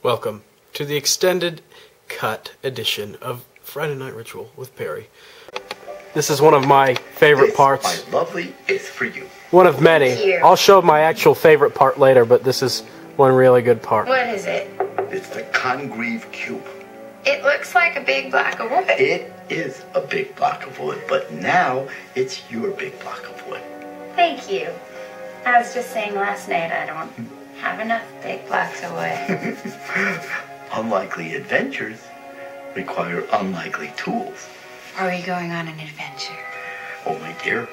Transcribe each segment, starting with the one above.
Welcome to the extended cut edition of Friday Night Ritual with Perry. This is one of my favorite parts. My lovely is for you. One of many. I'll show my actual favorite part later, but this is one really good part. What is it? It's the Congreve cube. It looks like a big block of wood. It is a big block of wood, but now it's your big block of wood. Thank you. I was just saying last night I don't have enough big blocks of wood. Unlikely adventures require unlikely tools. Are we going on an adventure? Oh, my dear,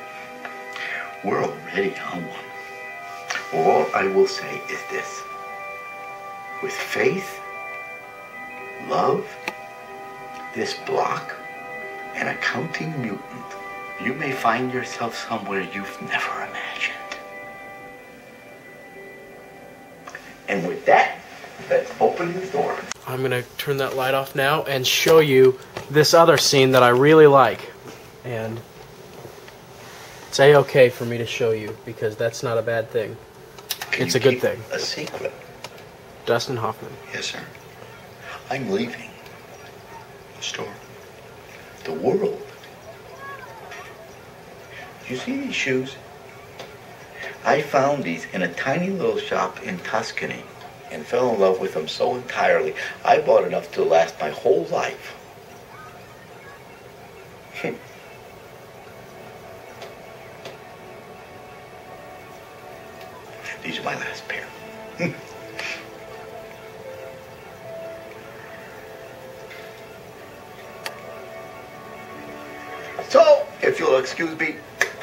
we're already on one. All I will say is this. With faith, love, this block, and a counting mutant, you may find yourself somewhere you've never imagined. And with that, let's open the door. I'm going to turn that light off now and show you this other scene that I really like. And it's A-okay for me to show you, because that's not a bad thing. It's a good thing. A secret. Dustin Hoffman. Yes, sir. I'm leaving the store, the world. You see these shoes? I found these in a tiny little shop in Tuscany and fell in love with them so entirely, I bought enough to last my whole life. These are my last pair. So, if you'll excuse me,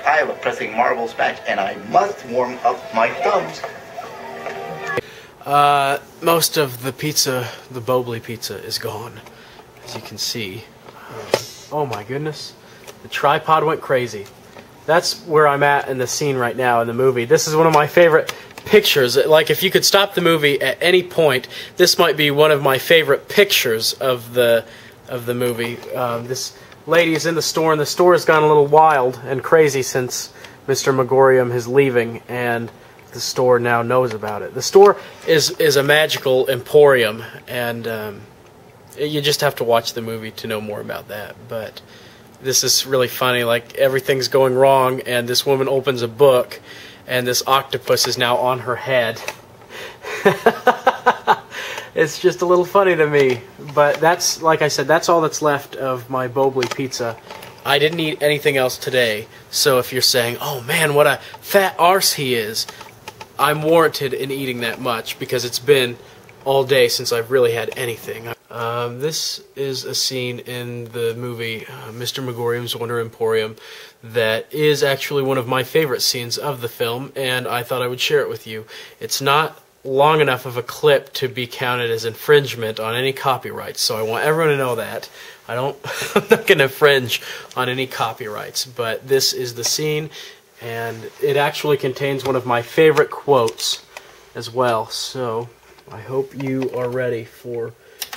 I have a pressing marbles match and I must warm up my thumbs. Most of the pizza, the Bobley pizza, is gone, as you can see. Oh my goodness. The tripod went crazy. That's where I'm at in the scene right now in the movie. This is one of my favorite pictures. Like, if you could stop the movie at any point, this might be one of my favorite pictures of the movie. This lady is in the store, and the store has gone a little wild and crazy since Mr. Megorium is leaving, and the store now knows about it. The store is a magical emporium, and you just have to watch the movie to know more about that. But this is really funny. Like, everything's going wrong, and this woman opens a book, and this octopus is now on her head. It's just a little funny to me. But that's, like I said, that's all that's left of my Bobley pizza. I didn't eat anything else today, so if you're saying, oh man, what a fat arse he is, I'm warranted in eating that much, because it's been all day since I've really had anything. This is a scene in the movie Mr. Megorium's Wonder Emporium that is actually one of my favorite scenes of the film, and I thought I would share it with you. It's not long enough of a clip to be counted as infringement on any copyrights, so I want everyone to know that. I'm not going to infringe on any copyrights, but this is the scene, and it actually contains one of my favorite quotes as well, so I hope you are ready for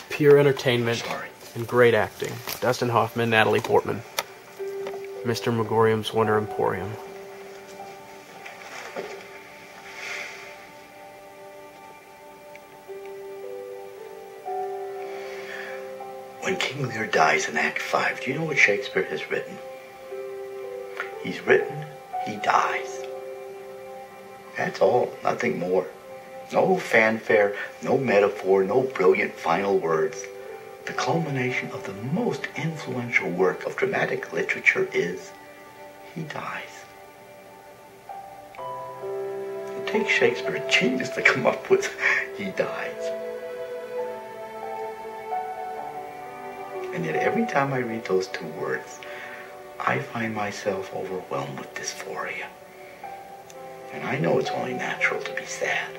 pure entertainment and great acting. Dustin Hoffman, Natalie Portman. Mr. Megorium's Wonder Emporium. When King Lear dies in Act 5, do you know what Shakespeare has written? He's written, he dies. That's all, nothing more. No fanfare, no metaphor, no brilliant final words. The culmination of the most influential work of dramatic literature is, he dies. It takes Shakespeare a genius to come up with, he dies. And yet every time I read those two words, I find myself overwhelmed with dysphoria. And I know it's only natural to be sad,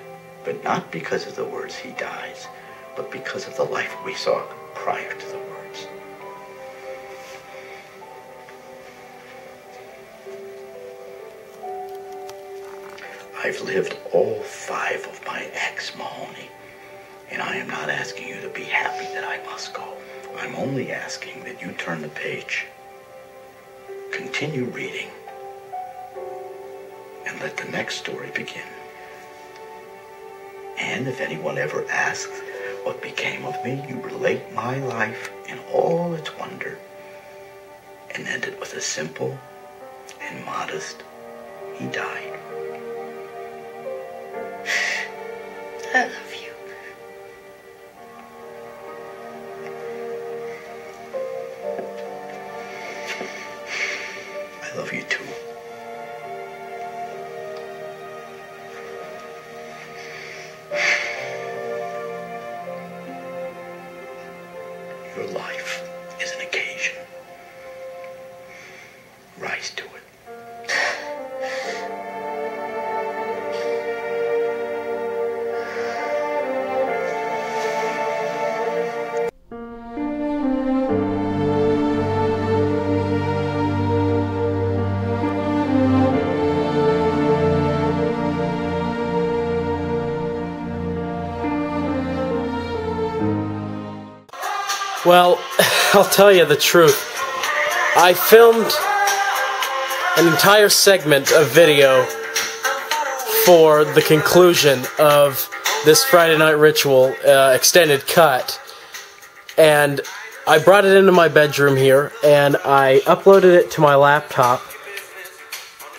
but not because of the words he dies, but because of the life we saw prior to the words. I've lived all 5 of my acts, Mahoney, and I am not asking you to be happy that I must go. I'm only asking that you turn the page, continue reading, and let the next story begin. And if anyone ever asks, what became of me. You relate my life in all its wonder, and ended with a simple and modest, he died. I love you. I love you too. Your life is an occasion. Rise to it. Well, I'll tell you the truth. I filmed an entire segment of video for the conclusion of this Friday Night Ritual extended cut, and I brought it into my bedroom here, and I uploaded it to my laptop,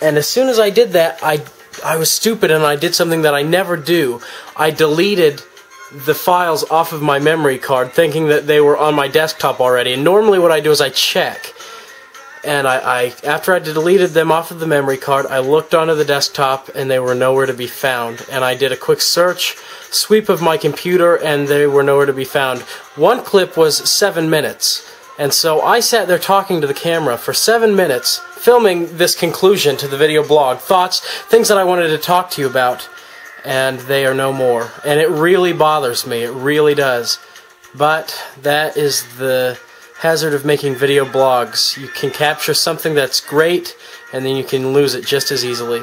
and as soon as I did that, I was stupid and I did something that I never do. I deleted the files off of my memory card thinking that they were on my desktop already, and normally what I do is I check, and after I deleted them off of the memory card, I looked onto the desktop and they were nowhere to be found, and I did a quick sweep of my computer and they were nowhere to be found. One clip was 7 minutes, and so I sat there talking to the camera for 7 minutes filming this conclusion to the video blog, thoughts, things that I wanted to talk to you about, and they are no more. And it really bothers me, it really does. But that is the hazard of making video blogs. You can capture something that's great, and then you can lose it just as easily,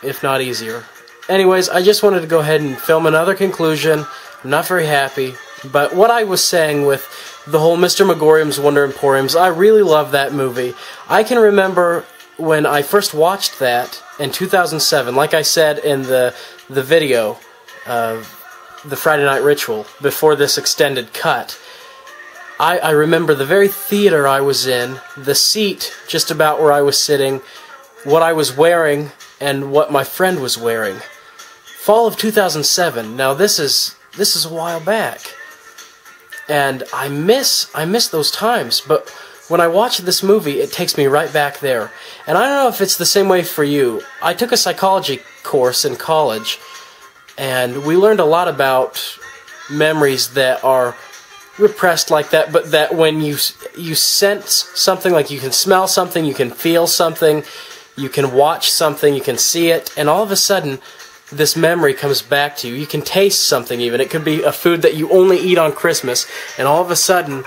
if not easier. Anyways, I just wanted to go ahead and film another conclusion. I'm not very happy, but what I was saying with the whole Mr. Megorium's Wonder Emporiums, I really love that movie. I can remember when I first watched that in 2007, like I said in the video, the Friday Night Ritual, before this extended cut, I remember the very theater I was in, the seat just about where I was sitting, what I was wearing, and what my friend was wearing. Fall of 2007. Now this is a while back, and I miss those times. But when I watch this movie, it takes me right back there. And I don't know if it's the same way for you. I took a psychology course in college, and we learned a lot about memories that are repressed like that, but that when you sense something, like you can smell something, you can feel something, you can watch something, you can see it, and all of a sudden this memory comes back to you. You can taste something even. It could be a food that you only eat on Christmas, and all of a sudden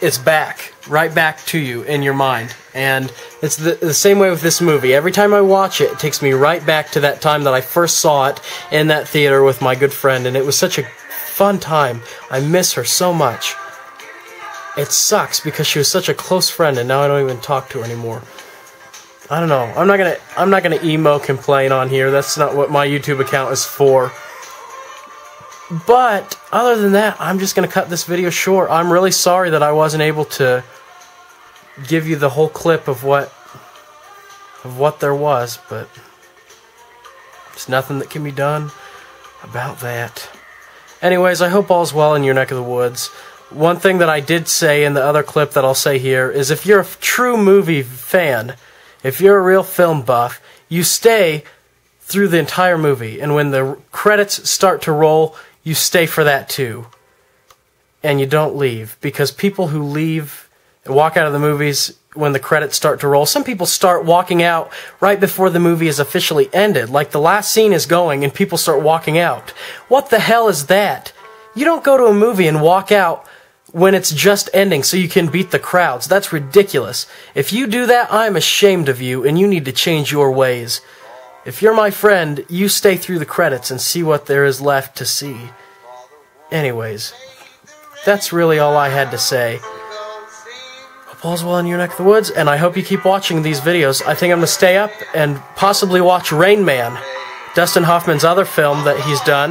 it's back, right back to you in your mind. And it's the same way with this movie. Every time I watch it, it takes me right back to that time that I first saw it in that theater with my good friend, and it was such a fun time. I miss her so much. It sucks because she was such a close friend, and now I don't even talk to her anymore. I don't know. I'm not gonna emo complain on here. That's not what my YouTube account is for. But other than that, I'm just gonna cut this video short. I'm really sorry that I wasn't able to give you the whole clip of what there was, but there's nothing that can be done about that. Anyways, I hope all's well in your neck of the woods. One thing that I did say in the other clip that I'll say here is if you're a true movie fan, if you're a real film buff, you stay through the entire movie, and when the credits start to roll, you stay for that too. And you don't leave, because people who leave and walk out of the movies when the credits start to roll, some people start walking out right before the movie is officially ended, like the last scene is going and people start walking out. What the hell is that? You don't go to a movie and walk out when it's just ending so you can beat the crowds. That's ridiculous. If you do that, I'm ashamed of you, and you need to change your ways. If you're my friend, you stay through the credits and see what there is left to see. Anyways, that's really all I had to say. Hope all's well in your neck of the woods, and I hope you keep watching these videos. I think I'm going to stay up and possibly watch Rain Man, Dustin Hoffman's other film that he's done.